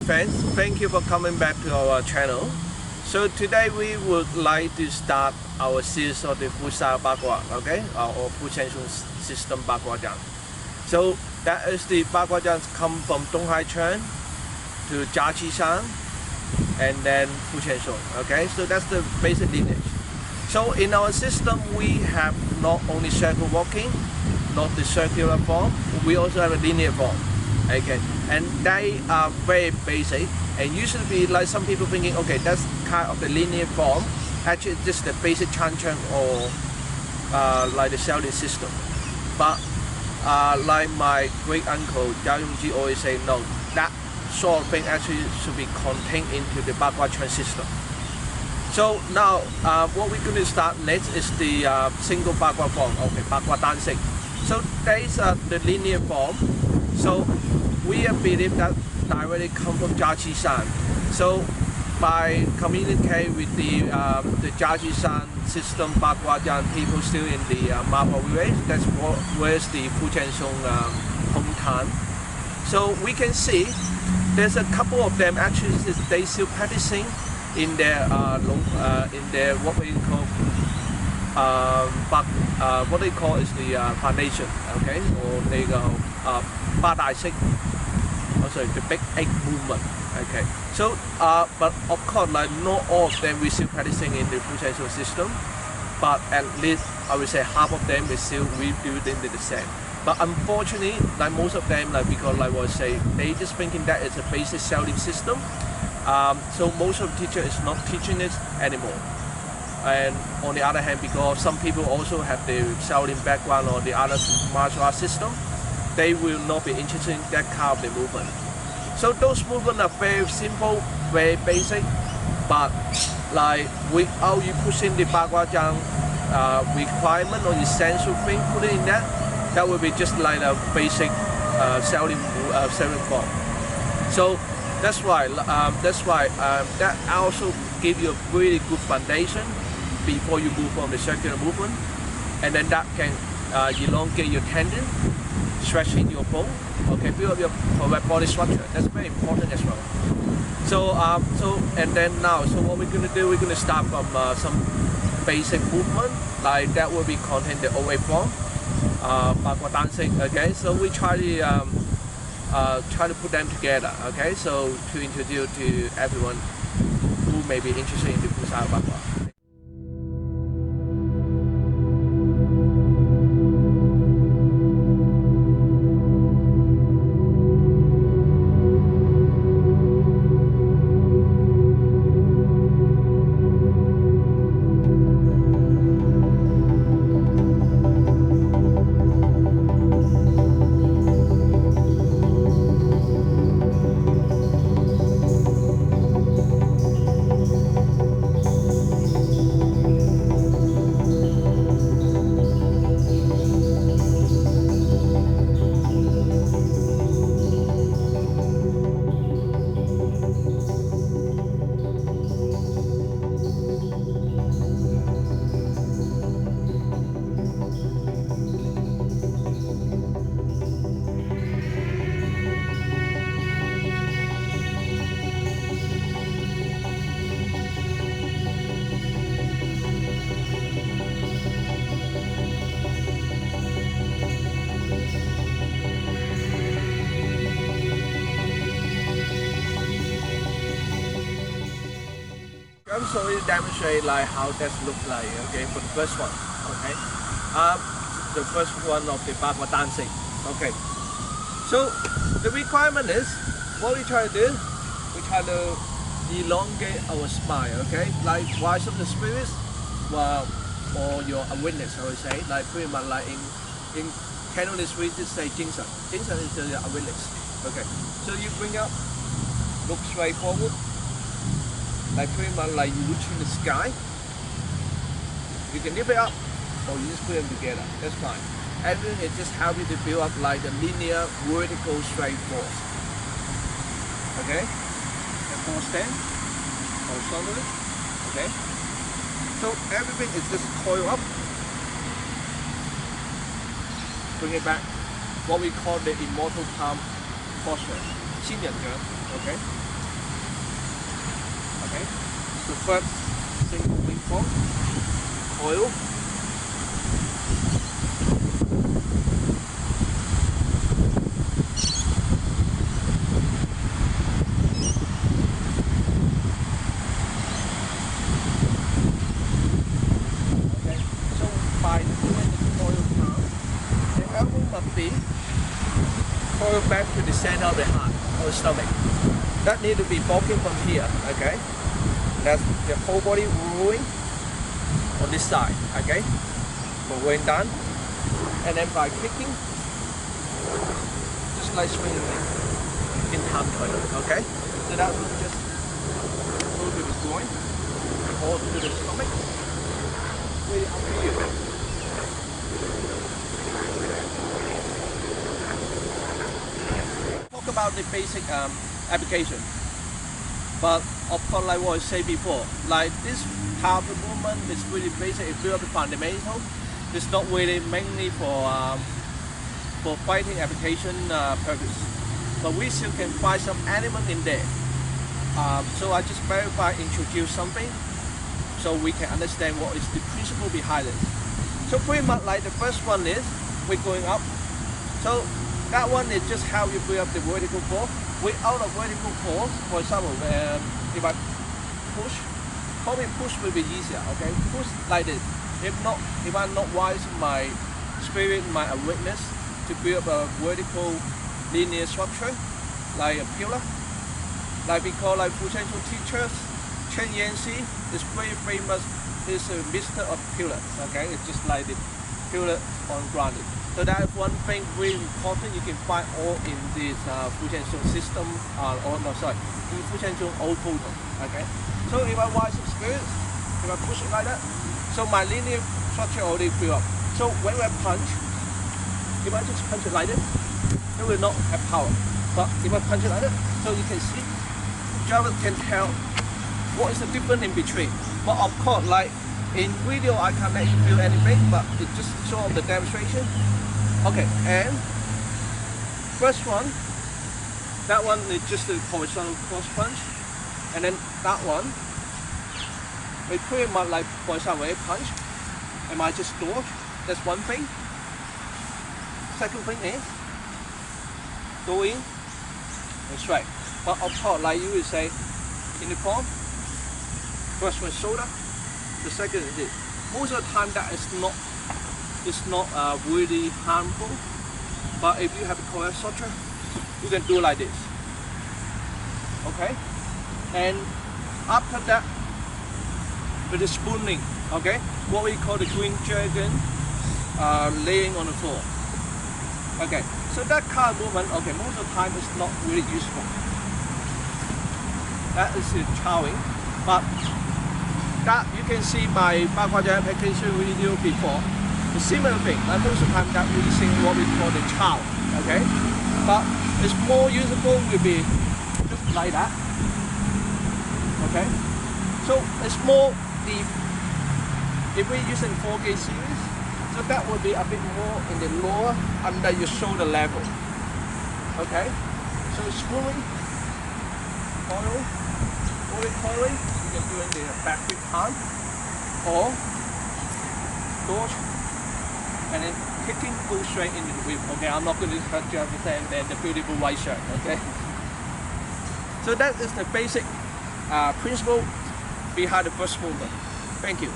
friends, thank you for coming back to our channel. So today we would like to start our series of the Fu ZhenSong Bagua, okay, or Fu ZhenSong system Bagua Zhang. So that is the Bagua Zhang come from Donghai Chuan to Jia QiShan and then Fu ZhenSong, okay. So that's the basic lineage. So in our system we have not only circle walking, not the circular form, we also have a linear form. Okay, and they are very basic, and usually be like some people thinking, okay, that's kind of the linear form. Actually, it's just the basic Chan or like the Shaolin system. But like my great uncle Yao Yongji always say, no, that sort of thing actually should be contained into the Bagua Quan system. So now, what we're going to start next is the single Bagua form. Okay, Bagua Dan Shi. So that is the linear form. So we believe that directly come from Jia QiShan. So by communicating with the Jia QiShan system, Bagua Zhang people still in the Marble village, that's where's the Fu ZhenSong hometown. So we can see there's a couple of them actually they still practicing in their what we call what they call is the foundation, okay, or they go Ba Da Shi, also the big egg movement, okay. So but of course, like not all of them we still practicing in the Fu ZhenSong system, but at least I would say half of them is still rebuilding the same. But unfortunately, like most of them, like because like I was saying, they just thinking that it's a basic Shaolin system. So most of the teacher is not teaching it anymore. And on the other hand, because some people also have the Shaolin background or the other martial arts system, they will not be interested in that kind of the movement. So those movements are very simple, very basic, but like without you pushing the Bagua Zhang requirement or essential thing, put it in that will be just like a basic Shaolin form. So that's why that also give you a really good foundation before you move on the circular movement, and then that can elongate your tendon, stretching your bone, okay, build up your correct body structure. That's very important as well. So and then now, so what we're going to do, we're going to start from some basic movement, like that will be contained the OA form, Bagua Dan Shi, okay. So we try to put them together, okay, so to introduce to everyone who may be interested in the Fu ZhenSong Bagua. So we demonstrate like how that looks like, okay, for the first one, okay. The first one of the Bagua Dan Shi, okay. So the requirement is, what we try to do, we try to elongate our spine, okay, like rise of the spirits, well, or your awareness, I would say, like pretty much like in Cantonese we just say Jingsan. Jingsan is the awareness, okay. So you bring up, look straight forward, like pretty much like you reach in the sky. You can lift it up or you just put them together, that's fine. Everything is just help you to build up like the linear vertical straight force. Okay? And force stand or shoulder. Okay? So everything is just coil up. Bring it back. What we call the immortal palm posture. Okay? the first single wing form, coil. Okay, so by doing the coil now, the elbow must be coil back to the center of the heart or stomach. That need to be bulking from here, okay? That's the whole body rolling on this side, okay? Going down, and then by kicking, just like swinging in time toilet, okay? So that will just go to the groin or to the stomach. Really up to you. Talk about the basic application. But of course, like what I said before, like this type of movement is really basic. It's really fundamental. It's not really mainly for fighting application purpose. But we still can find some element in there. So I just introduce something so we can understand what is the principle behind it. So pretty much like the first one is we're going up. So that one is just how you build up the vertical force. Without a vertical force, for example, if I push, probably push will be easier, okay? Push like this. If I'm not wise my spirit, my awareness to build up a vertical linear structure, like a pillar, like we call like Fu ZhenSong teachers, Chen Yanxi is very famous, is a mister of pillars, okay? It's just like the pillar on grounded. So that is one thing really important you can find all in this Fu ZhenSong system, in Fu ZhenSong old photo, okay? So if I wise some spirit, if I push it like that, so my linear structure already built up. So when I punch, if I just punch it like this, it will not have power. But if I punch it like that, so you can see, drivers can tell what is the difference in between. But of course, like in video, I can't let you feel anything, but it just show the demonstration. Okay, and first one, that one is just a horizontal cross punch, and then that one, it's pretty much like, for example, a punch, and I just dodge, that's one thing. Second thing is, go in and strike. But of course, like you would say, in the palm, first one shoulder, the second is this. Most of the time that is not really harmful, but if you have a correct structure, you can do like this, okay? And after that, with the spooning, okay, what we call the green dragon, laying on the floor, okay? So that kind of movement, okay, most of the time is not really useful. That is the chowing, but that you can see my Bagua Zhang application video before. The similar thing, like most of the time that we're using what we call the chow, okay? But it's more useful will be just like that, okay? So it's more deep. If we're using 4K series, so that will be a bit more in the lower, under your shoulder level, okay? So screwing, coiling, you can do it in the back with hand, or dodge, and then kicking, go straight into the whip. Okay, I'm not going to hurt you understand the beautiful white shirt, okay? So that is the basic principle behind the first movement. Thank you.